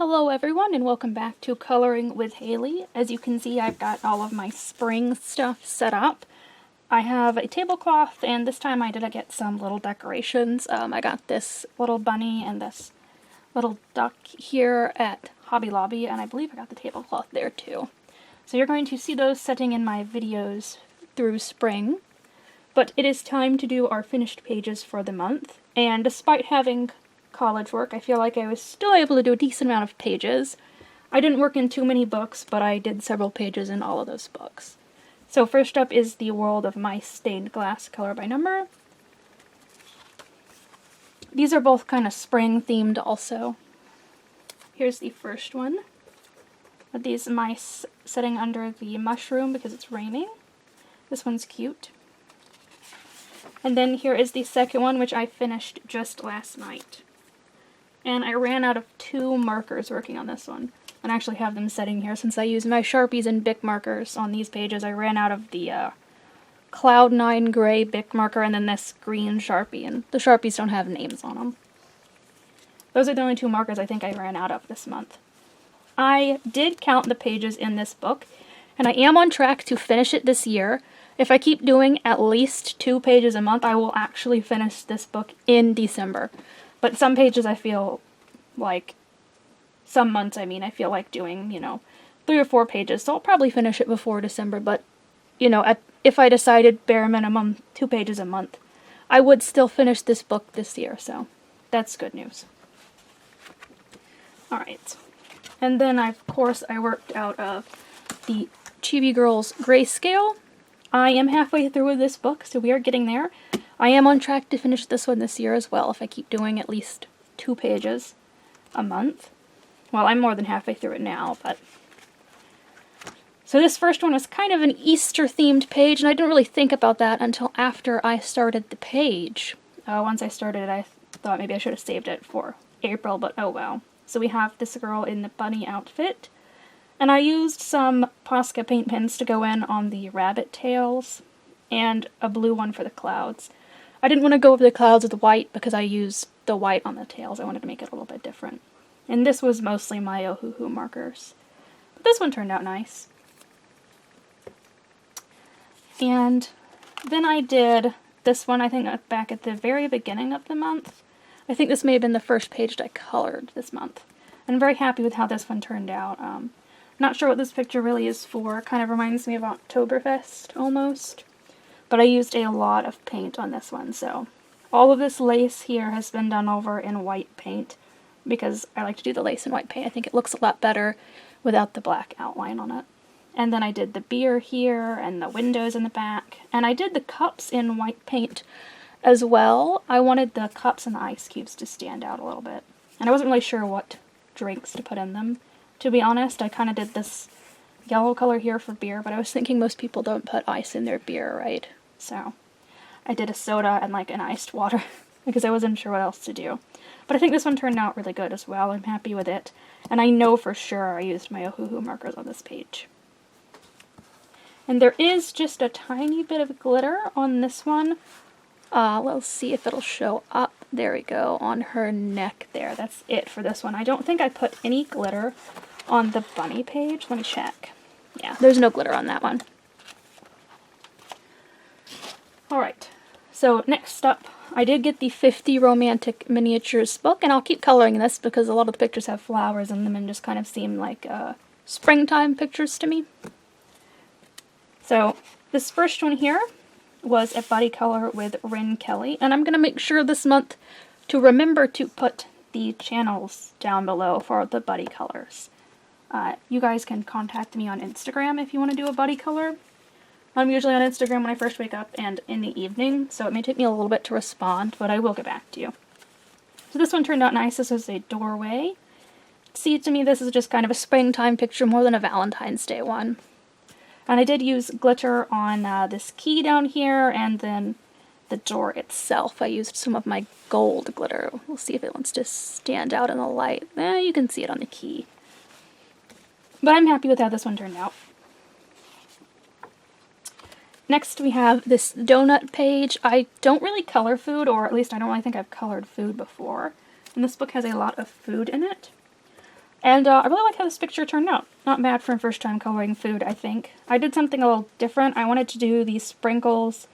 Hello everyone and welcome back to Coloring with Haley. As you can see, I've got all of my spring stuff set up. I have a tablecloth and this time I did get some little decorations. I got this little bunny and this little duck here at Hobby Lobby, and I believe I got the tablecloth there too. So you're going to see those setting in my videos through spring. But it is time to do our finished pages for the month, and despite having college work, I feel like I was still able to do a decent amount of pages. I didn't work in too many books, but I did several pages in all of those books. So first up is The World of My Stained Glass, color by number. These are both kind of spring themed also. Here's the first one, with these mice sitting under the mushroom because it's raining. This one's cute. And then here is the second one, which I finished just last night. And I ran out of 2 markers working on this one. And I actually have them sitting here since I use my Sharpies and Bic markers on these pages. I ran out of the Cloud 9 gray Bic marker and then this green Sharpie. And the Sharpies don't have names on them. Those are the only 2 markers I think I ran out of this month. I did count the pages in this book, and I am on track to finish it this year. If I keep doing at least 2 pages a month, I will actually finish this book in December. But some pages I feel like, some months I feel like doing, 3 or 4 pages. So I'll probably finish it before December, but, if I decided bare minimum 2 pages a month, I would still finish this book this year, so that's good news. Alright. And then, of course, I worked out of the Chibi Girls grayscale. I am halfway through with this book, so we are getting there. I am on track to finish this one this year as well, if I keep doing at least 2 pages a month. Well, I'm more than halfway through it now, but... So this first one was kind of an Easter-themed page, and I didn't really think about that until after I started the page. Once I started it, I thought maybe I should have saved it for April, but oh well. So we have this girl in the bunny outfit. And I used some Posca paint pens to go in on the rabbit tails, and a blue one for the clouds. I didn't want to go over the clouds with white because I used the white on the tails. I wanted to make it a little bit different. And this was mostly my Ohuhu markers. But this one turned out nice. And then I did this one, I think, back at the very beginning of the month. I think this may have been the first page that I colored this month. I'm very happy with how this one turned out. Not sure what this picture really is for. Kind of reminds me of Oktoberfest, almost. But I used a lot of paint on this one, so all of this lace here has been done over in white paint because I like to do the lace in white paint. I think it looks a lot better without the black outline on it. And then I did the beer here and the windows in the back. And I did the cups in white paint as well. I wanted the cups and the ice cubes to stand out a little bit. And I wasn't really sure what drinks to put in them. To be honest, I kind of did this yellow color here for beer, but I was thinking most people don't put ice in their beer, right? So I did a soda and like an iced water because I wasn't sure what else to do. But I think this one turned out really good as well. I'm happy with it. And I know for sure I used my Ohuhu markers on this page. And there is just a tiny bit of glitter on this one. Let's see if it'll show up. There we go, on her neck there. That's it for this one. I don't think I put any glitter on the bunny page. Let me check. Yeah, there's no glitter on that one. Alright, so next up, I did get the 50 Romantic Miniatures book, and I'll keep coloring this because a lot of the pictures have flowers in them and just kind of seem like springtime pictures to me. So, this first one here was a buddy color with Rin Kelly, and I'm going to make sure this month to remember to put the channels down below for the buddy colors. You guys can contact me on Instagram if you want to do a buddy color. I'm usually on Instagram when I first wake up and in the evening, so it may take me a little bit to respond, but I will get back to you. So this one turned out nice. This was a doorway. See, to me this is just kind of a springtime picture more than a Valentine's Day one. And I did use glitter on this key down here, and then the door itself. I used some of my gold glitter. We'll see if it wants to stand out in the light. You can see it on the key. But I'm happy with how this one turned out. Next we have this donut page. I don't really color food, or at least I don't really think I've colored food before. And this book has a lot of food in it. And I really like how this picture turned out. Not bad for a first time coloring food, I think. I did something a little different. I wanted to do these sprinkles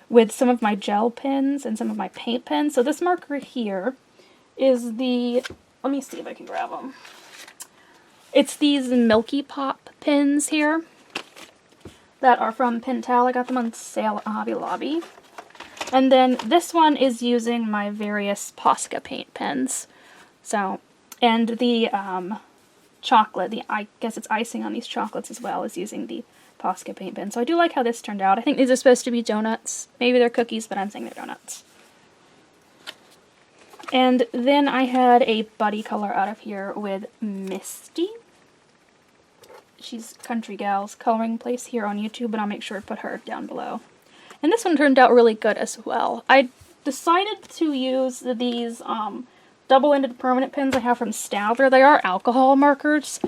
with some of my gel pens and some of my paint pens. So this marker here is the, let me see if I can grab them. It's these Milky Pop pins here that are from Pentel. I got them on sale at Hobby Lobby. And then this one is using my various Posca paint pens. So, and the chocolate, I guess it's icing on these chocolates as well, is using the Posca paint pen. So I do like how this turned out. I think these are supposed to be donuts. Maybe they're cookies, but I'm saying they're donuts. And then I had a buddy color out of here with Misty. She's Country Gals coloring place here on YouTube, but I'll make sure to put her down below. And this one turned out really good as well. I decided to use these double-ended permanent pens I have from Staedtler. They are alcohol markers,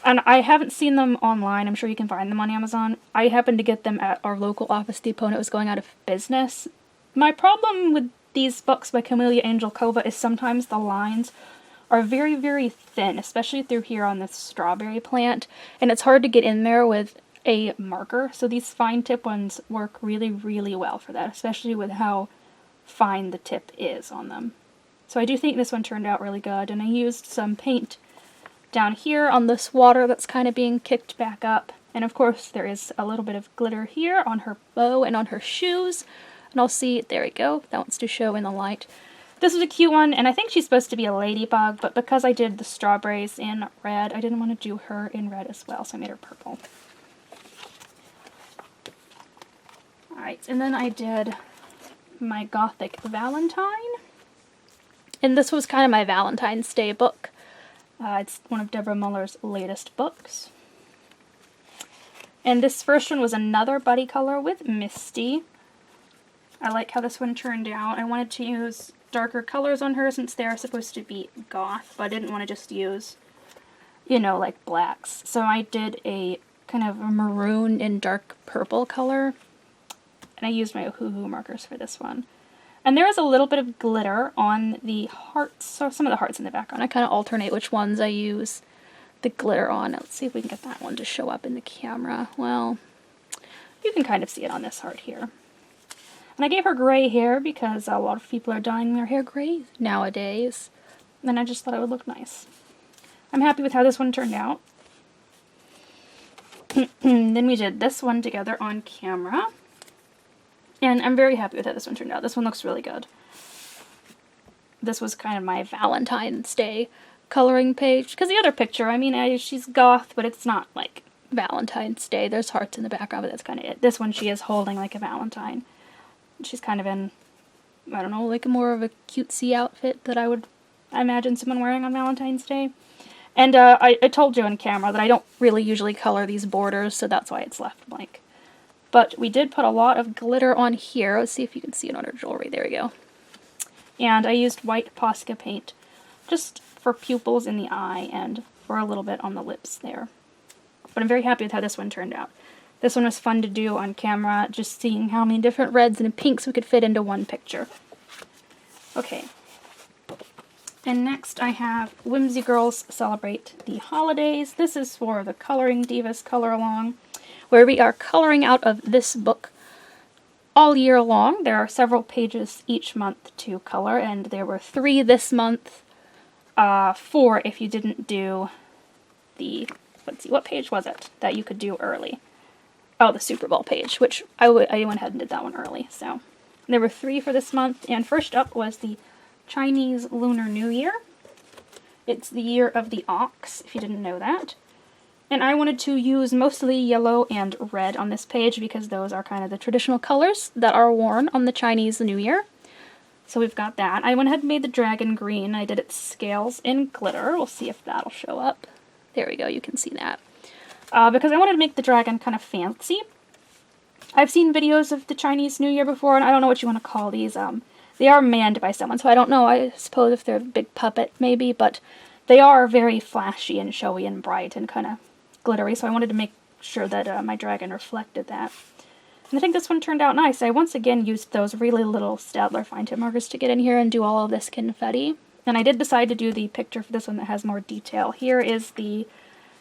and I haven't seen them online. I'm sure you can find them on Amazon. I happened to get them at our local Office Depot, and it was going out of business. My problem with these books by Camellia Angel Kova is sometimes the lines are very, very thin, especially through here on this strawberry plant, and it's hard to get in there with a marker, so these fine tip ones work really, really well for that, especially with how fine the tip is on them. So I do think this one turned out really good, and I used some paint down here on this water that's kind of being kicked back up, and of course there is a little bit of glitter here on her bow and on her shoes, and I'll see, there we go, that wants to show in the light. This was a cute one, and I think she's supposed to be a ladybug, but because I did the strawberries in red, I didn't want to do her in red as well, so I made her purple. Alright, and then I did my Gothic Valentine. And this was kind of my Valentine's Day book. It's one of Deborah Muller's latest books. And this first one was another buddy color with Misty. I like how this one turned out. I wanted to use darker colors on her since they're supposed to be goth, but I didn't want to just use, you know, like blacks. So I did a kind of a maroon and dark purple color. And I used my Ohuhu markers for this one. And there is a little bit of glitter on the hearts, so some of the hearts in the background. I kind of alternate which ones I use the glitter on. Let's see if we can get that one to show up in the camera. Well, you can kind of see it on this heart here. And I gave her gray hair because a lot of people are dyeing their hair gray nowadays. And I just thought it would look nice. I'm happy with how this one turned out. Then we did this one together on camera. And I'm very happy with how this one turned out. This one looks really good. This was kind of my Valentine's Day coloring page. Because the other picture, I mean, she's goth, but it's not like Valentine's Day. There's hearts in the background, but that's kind of it. This one she is holding like a Valentine. She's kind of in, I don't know, like more of a cutesy outfit that I would imagine someone wearing on Valentine's Day. And I told you on camera that I don't really usually color these borders, so that's why it's left blank. But we did put a lot of glitter on here. Let's see if you can see it on her jewelry. There we go. And I used white Posca paint just for pupils in the eye and for a little bit on the lips there. But I'm very happy with how this one turned out. This one was fun to do on camera, just seeing how many different reds and pinks we could fit into one picture. Okay. And next I have Whimsy Girls Celebrate the Holidays. This is for the Coloring Divas Color Along, where we are coloring out of this book all year long. There are several pages each month to color, and there were 3 this month, 4 if you didn't do the, let's see, what page was it that you could do early? Oh, the Super Bowl page, which I went ahead and did that one early. So there were 3 for this month, and first up was the Chinese Lunar New Year. It's the year of the ox, if you didn't know that. And I wanted to use mostly yellow and red on this page because those are kind of the traditional colors that are worn on the Chinese New Year. So we've got that. I went ahead and made the dragon green. I did its scales in glitter. We'll see if that'll show up. There we go, you can see that. Because I wanted to make the dragon kind of fancy. I've seen videos of the Chinese New Year before, and I don't know what you want to call these. They are manned by someone, so I don't know, I suppose if they're a big puppet maybe, but they are very flashy and showy and bright and kind of glittery, so I wanted to make sure that my dragon reflected that. And I think this one turned out nice. I once again used those really little Staedtler fine tip markers to get in here and do all of this confetti. And I did decide to do the picture for this one that has more detail. Here is the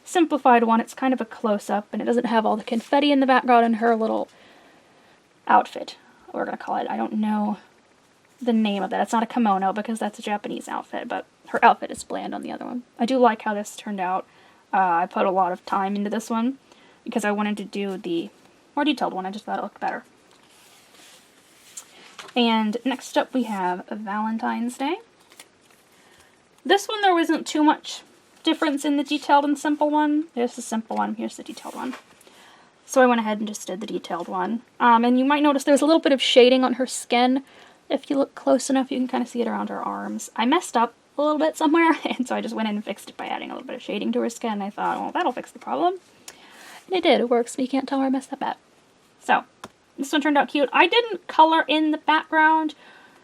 simplified one. It's kind of a close-up, and it doesn't have all the confetti in the background and her little outfit, we're going to call it. I don't know the name of that. It's not a kimono because that's a Japanese outfit, but her outfit is bland on the other one. I do like how this turned out. I put a lot of time into this one because I wanted to do the more detailed one. I just thought it looked better. And next up we have Valentine's Day. This one there wasn't too much difference in the detailed and simple one. There's the simple one, here's the detailed one. So I went ahead and just did the detailed one. And you might notice there's a little bit of shading on her skin. If you look close enough, you can kind of see it around her arms. I messed up a little bit somewhere, and so I just went in and fixed it by adding a little bit of shading to her skin. I thought, well, that'll fix the problem. And it did. It works, but you can't tell where I messed up at. So, this one turned out cute. I didn't color in the background.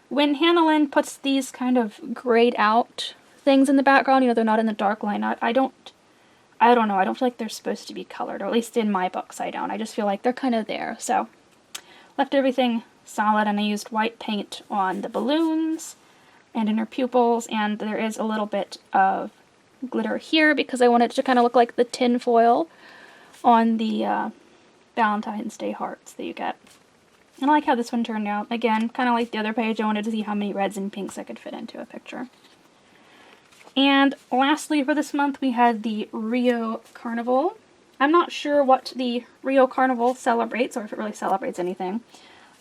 When Hannah Lynn puts these kind of grayed out things in the background, you know, they're not in the dark line. I don't know. I don't feel like they're supposed to be colored, or at least in my books I don't. I just feel like they're kind of there. So, left everything solid, and I used white paint on the balloons and in her pupils, and there is a little bit of glitter here because I wanted it to kind of look like the tin foil on the Valentine's Day hearts that you get. And I like how this one turned out. Again, kind of like the other page, I wanted to see how many reds and pinks I could fit into a picture. And lastly for this month we had the Rio Carnival. I'm not sure what the Rio Carnival celebrates, or if it really celebrates anything.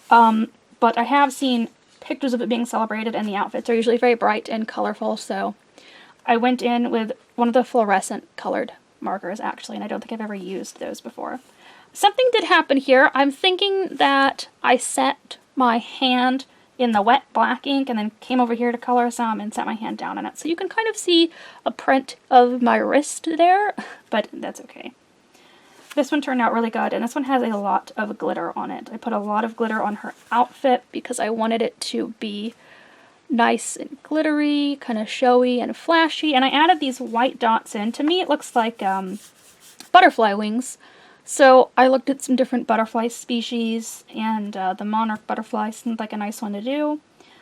But I have seen pictures of it being celebrated, and the outfits are usually very bright and colorful, so I went in with one of the fluorescent colored markers, actually, and I don't think I've ever used those before. Something did happen here. I'm thinking that I set my hand in the wet black ink and then came over here to color some and set my hand down on it. So you can kind of see a print of my wrist there, but that's okay. This one turned out really good, and this one has a lot of glitter on it. I put a lot of glitter on her outfit because I wanted it to be nice and glittery, kind of showy and flashy, and I added these white dots in. To me it looks like butterfly wings. So I looked at some different butterfly species, and the monarch butterfly seemed like a nice one to do.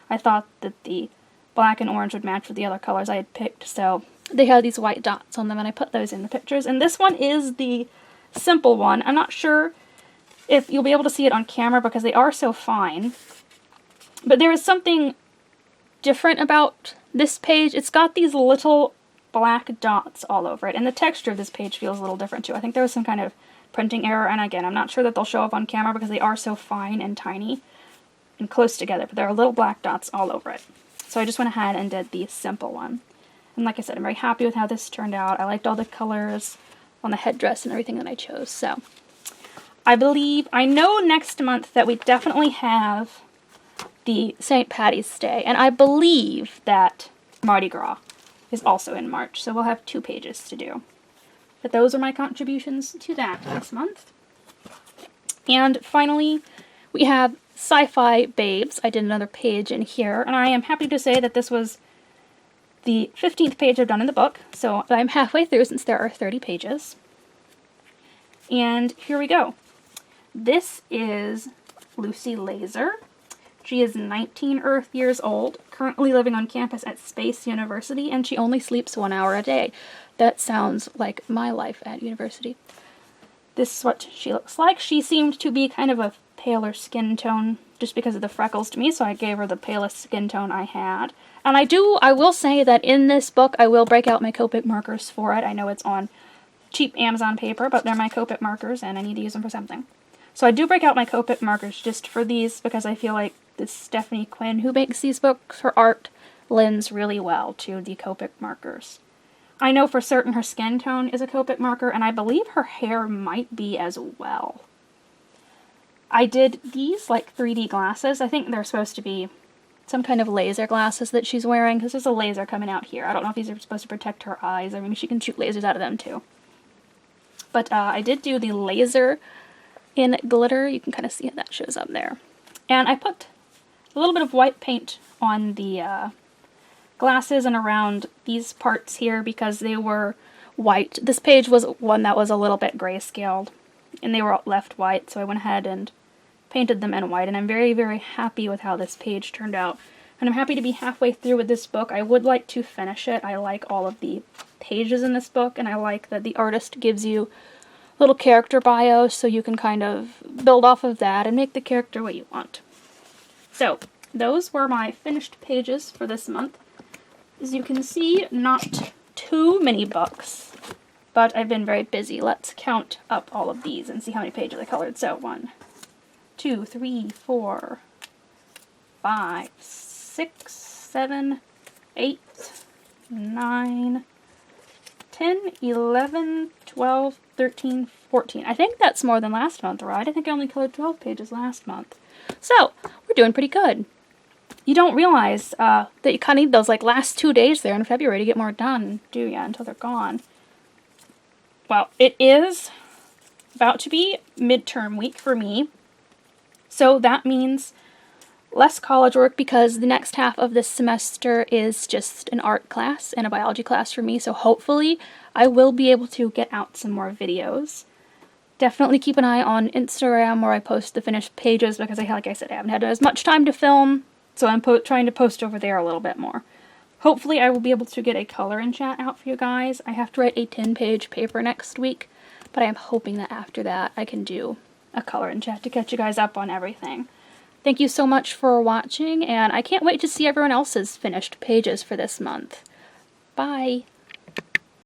I thought that the black and orange would match with the other colors I had picked, so they had these white dots on them, and I put those in the pictures. And this one is the simple one. I'm not sure if you'll be able to see it on camera because they are so fine, but there is something different about this page. It's got these little black dots all over it, and the texture of this page feels a little different too. I think there was some kind of printing error, and again, I'm not sure that they'll show up on camera because they are so fine and tiny and close together, but there are little black dots all over it. So I just went ahead and did the simple one. And like I said, I'm very happy with how this turned out. I liked all the colors on the headdress and everything that I chose. So I know next month that we definitely have the St. Patty's Day, and I believe that Mardi Gras is also in March, so we'll have 2 pages to do. But those are my contributions to that this month. And finally, we have Sci-Fi Babes. I did another page in here, and I am happy to say that this was the 15th page I've done in the book, so I'm halfway through since there are 30 pages. And here we go. This is Lucy Laser. She is 19 Earth years old, currently living on campus at Space University, and she only sleeps 1 hour a day. That sounds like my life at university. This is what she looks like. She seemed to be kind of a paler skin tone just because of the freckles to me, so I gave her the palest skin tone I had. And I will say that in this book, I will break out my Copic markers for it. I know it's on cheap Amazon paper, but they're my Copic markers, and I need to use them for something. So I do break out my Copic markers just for these because I feel like this Stephanie Quinn, who makes these books, her art lends really well to the Copic markers. I know for certain her skin tone is a Copic marker, and I believe her hair might be as well. I did these like 3D glasses. I think they're supposed to be some kind of laser glasses that she's wearing, because there's a laser coming out here. I don't know if these are supposed to protect her eyes, or maybe she can shoot lasers out of them too. But I did do the laser in glitter. You can kind of see how that shows up there. And I put a little bit of white paint on the glasses and around these parts here because they were white. This page was one that was a little bit grayscaled, and they were left white, so I went ahead and painted them in white, and I'm very, very happy with how this page turned out. And I'm happy to be halfway through with this book. I would like to finish it. I like all of the pages in this book, and I like that the artist gives you little character bios so you can kind of build off of that and make the character what you want. So, those were my finished pages for this month. As you can see, not too many books, but I've been very busy. Let's count up all of these and see how many pages I colored. So, 1, 2, 3, 4, 5, 6, 7, 8, 9, 10, 11, 12, 13, 14. I think that's more than last month, right? I think I only colored 12 pages last month. So, we're doing pretty good. You don't realize that you kind of need those like last 2 days there in February to get more done, do ya, until they're gone. Well, it is about to be midterm week for me, so that means less college work because the next half of this semester is just an art class and a biology class for me, so hopefully I will be able to get out some more videos. Definitely keep an eye on Instagram where I post the finished pages because, like I said, I haven't had as much time to film, so I'm trying to post over there a little bit more. Hopefully I will be able to get a color and chat out for you guys. I have to write a 10-page paper next week, but I'm hoping that after that I can do a color and chat to catch you guys up on everything. Thank you so much for watching, and I can't wait to see everyone else's finished pages for this month. Bye!